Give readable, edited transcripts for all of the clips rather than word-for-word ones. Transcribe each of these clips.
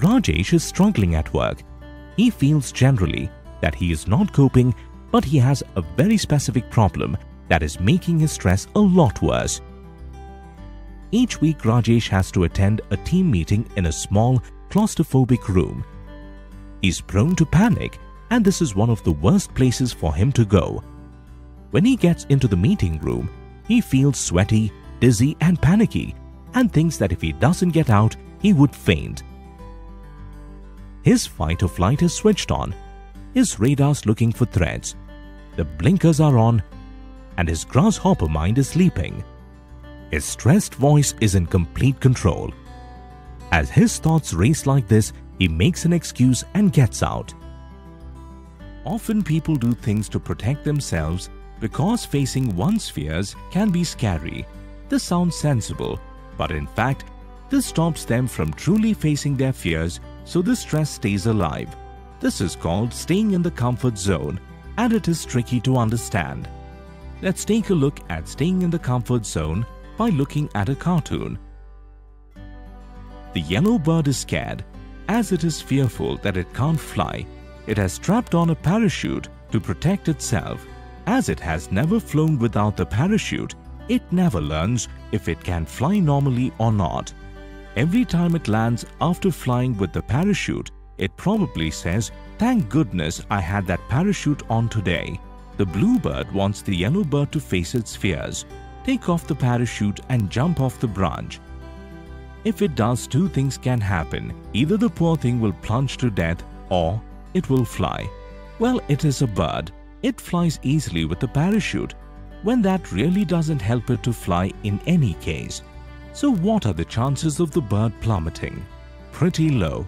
Rajesh is struggling at work. He feels generally that he is not coping, but he has a very specific problem that is making his stress a lot worse. Each week, Rajesh has to attend a team meeting in a small, claustrophobic room. He's prone to panic, and this is one of the worst places for him to go. When he gets into the meeting room, he feels sweaty, dizzy and panicky, and thinks that if he doesn't get out, he would faint. His fight or flight is switched on, his radar's looking for threats, the blinkers are on, and his grasshopper mind is leaping. His stressed voice is in complete control. As his thoughts race like this, he makes an excuse and gets out. Often people do things to protect themselves because facing one's fears can be scary. This sounds sensible, but in fact, this stops them from truly facing their fears, so the stress stays alive. This is called staying in the comfort zone, and it is tricky to understand. Let's take a look at staying in the comfort zone by looking at a cartoon. The yellow bird is scared, as it is fearful that it can't fly. It has strapped on a parachute to protect itself. As it has never flown without the parachute, it never learns if it can fly normally or not. Every time it lands after flying with the parachute, it probably says, "Thank goodness I had that parachute on today." The bluebird wants the yellow bird to face its fears, take off the parachute and jump off the branch. If it does, two things can happen. Either the poor thing will plunge to death or it will fly. Well, it is a bird. It flies easily with the parachute, when that really doesn't help it to fly in any case. So what are the chances of the bird plummeting? Pretty low.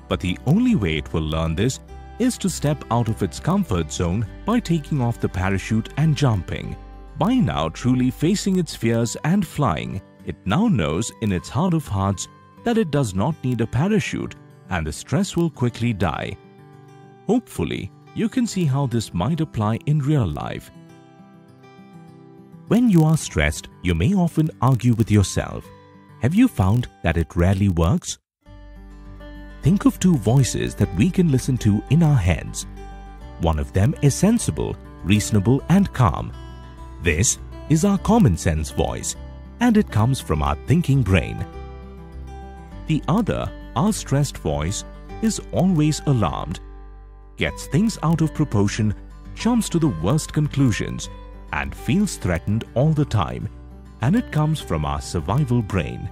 But the only way it will learn this is to step out of its comfort zone by taking off the parachute and jumping. By now truly facing its fears and flying, it now knows in its heart of hearts that it does not need a parachute and the stress will quickly die. Hopefully, you can see how this might apply in real life. When you are stressed, you may often argue with yourself. Have you found that it rarely works? Think of two voices that we can listen to in our heads. One of them is sensible, reasonable and calm. This is our common sense voice, and it comes from our thinking brain. The other, our stressed voice, is always alarmed, gets things out of proportion, jumps to the worst conclusions, and feels threatened all the time, and it comes from our survival brain.